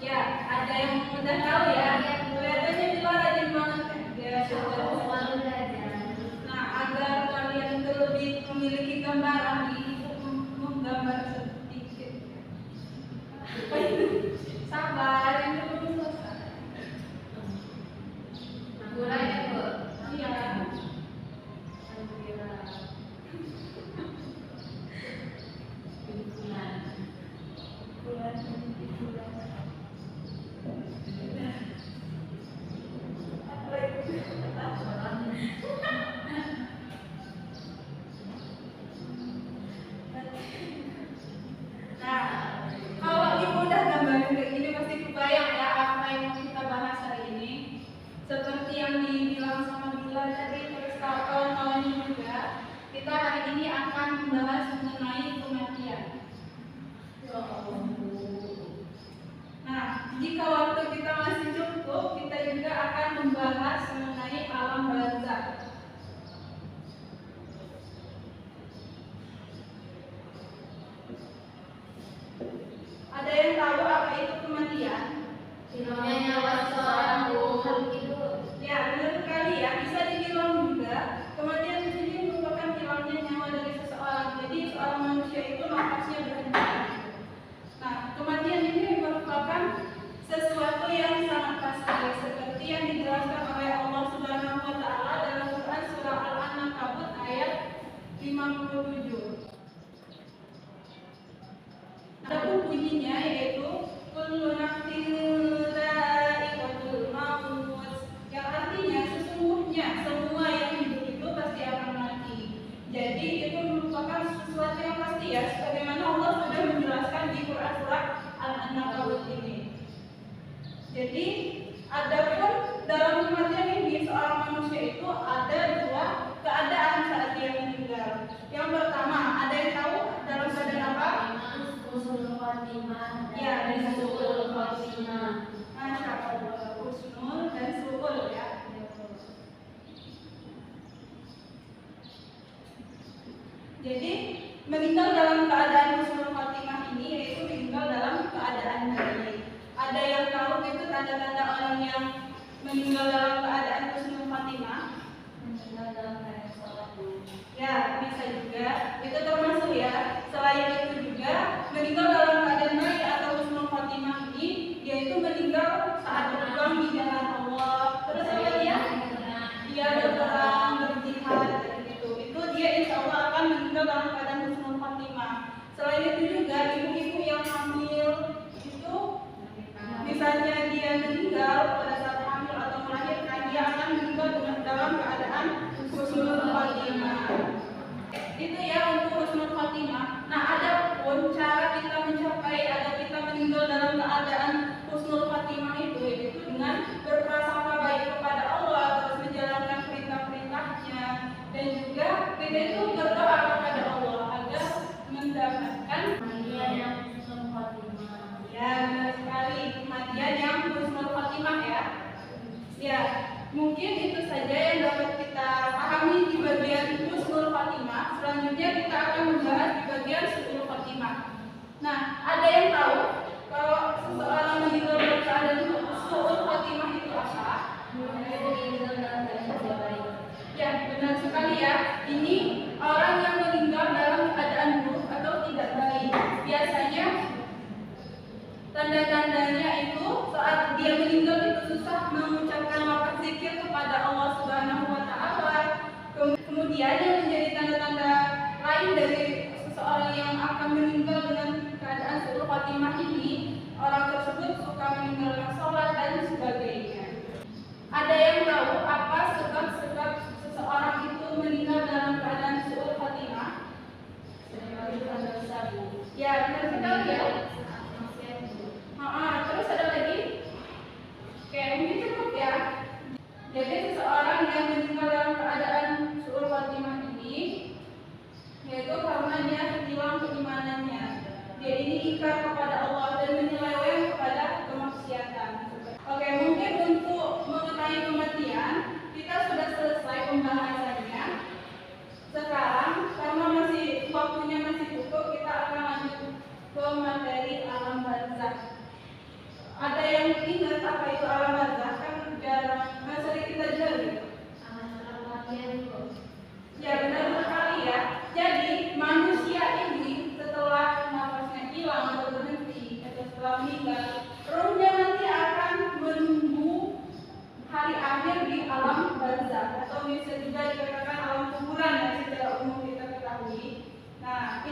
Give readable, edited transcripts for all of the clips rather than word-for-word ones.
Ya, ada yang udah tahu ya. Kelihatannya Bila rajin banget kan? Dia sudah selalu belajar. Nah, agar kalian itu lebih memiliki gambaran, Ibu menggambar sedikit. Sabar, itu belum selesai. Mulai ya, Bu? Iya. Seperti yang dibilang sama Bila tadi, terus kawan-kawannya juga, kita hari ini akan membahas mengenai kematian. Nah, jika waktu kita masih cukup, kita juga akan membahas mengenai alam barzakh. Ada yang tahu apa itu kematian? Hilangnya nyawa seseorang itu. Ya, benar sekali ya. Bisa dibilang juga kematian di sini merupakan hilangnya nyawa dari seseorang. Jadi seorang manusia itu nafasnya berhenti. Nah, kematian ini merupakan sesuatu yang sangat pasti, seperti yang dijelaskan oleh Allah Subhanahu wa taala dalam Quran surah Al-Ankabut ayat 57. Adapun bunyinya yaitu kullu nafsin dha'iqatul maut, yang artinya sesungguhnya semua yang hidup itu pasti akan mati. Jadi itu merupakan sesuatu yang pasti ya, sebagaimana Allah sudah menjelaskan di Quran surah Al-Ankabut ini. Jadi adapun dalam kematian ini seorang manusia itu ada dua keadaan saat dia meninggal. Yang pertama, ada yang tahu dalam keadaan apa? Husnul Khotimah. Ya, dan su'ul Khotimah. Masya Allah, husnul dan su'ul ya. Jadi meninggal dalam keadaan husnul khotimah ini yaitu meninggal dalam keadaan baik. Ada yang tahu itu tanda-tanda orang yang meninggal dalam keadaan husnul khotimah? Meninggal dalam keadaan sholat. Ya, bisa juga. Itu termasuk ya. Selain itu juga meninggal dalam keadaan baik atau husnul khotimah ini yaitu meninggal saat berjuang di jalan Allah. Terus apa dia? Dia berperang, berjihad gitu. Itu dia insya Allah akan meninggal dalam keadaan husnul khotimah. Selain itu juga ibu-ibu yang hamil itu misalnya dia meninggal pada saat hamil atau melahirkan, dia akan meninggal dalam keadaan husnul khotimah. Itu ya untuk husnul khotimah. Nah, ada pun cara kita mencapai agar kita meninggal dalam keadaan husnul khotimah itu dengan berprasangka baik kepada Allah, terus menjalankan perintah-perintahnya, dan juga kita itu berdoa kepada Allah agar mendapatkan kematian yang husnul khotimah. Ya, benar sekali, kematian yang husnul khotimah ya. Ya, mungkin itu saja yang dapat kita pahami di bagian husnul khotimah. Selanjutnya kita akan membahas di bagian su'ul khotimah. Nah, ada yang tahu kalau seseorang meninggal dalam keadaan su'ul khotimah itu apa? Ya, benar sekali ya. Ini orang yang meninggal dalam keadaan buruk atau tidak baik. Biasanya tanda-tandanya itu saat dia meninggal itu susah mengucapkan lafaz zikir kepada Allah Subhanahu wa taala. Kemudian yang menjadi tanda-tanda lain dari seseorang yang akan meninggal dengan keadaan su'ul khotimah ini, orang tersebut suka meninggalkan sholat dan sebagainya. Ada yang tahu apa sebab-sebab seseorang itu meninggal dalam keadaan su'ul khotimah? Ya, benar sekali ya. Terus ada lagi? Oke, mungkin cukup ya. Jadi seseorang yang meninggal dalam keadaan su'ul khotimah ini yaitu karena dia hilang keimanannya. Dia ini ingkar kepada Allah dan menyeleweng kepada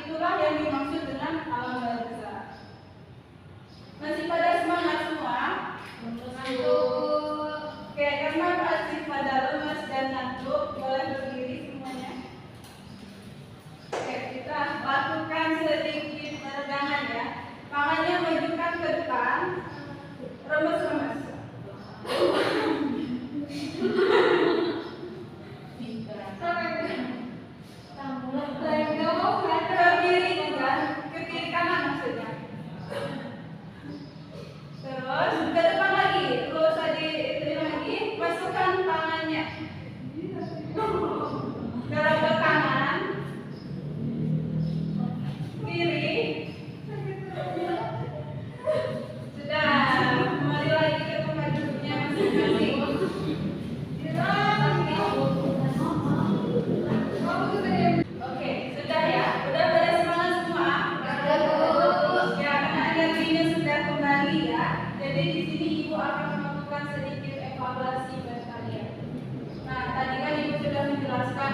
itulah yang dimaksud dengan alam bawah sadar. Masih pada semangat semua? Oke, karena masih pada lemas dan ngantuk, boleh berdiri semuanya. Oke, kita lakukan sedikit peregangan ya. Tangannya majukan ke depan, remes-remes. Ke kiri juga, ke kiri kanan maksudnya. Terus ke depan lagi, terus diterima lagi, masukkan tangannya ke raba kanan, kiri. Sudah, kembali lagi ke tempat duduknya masing-masing. Oke, sudah ya, udah pada semangat semua. Ya, karena energinya sudah kembali ya. Jadi di sini Ibu akan melakukan sedikit evaluasi buat kalian. Nah, tadi kan Ibu sudah menjelaskan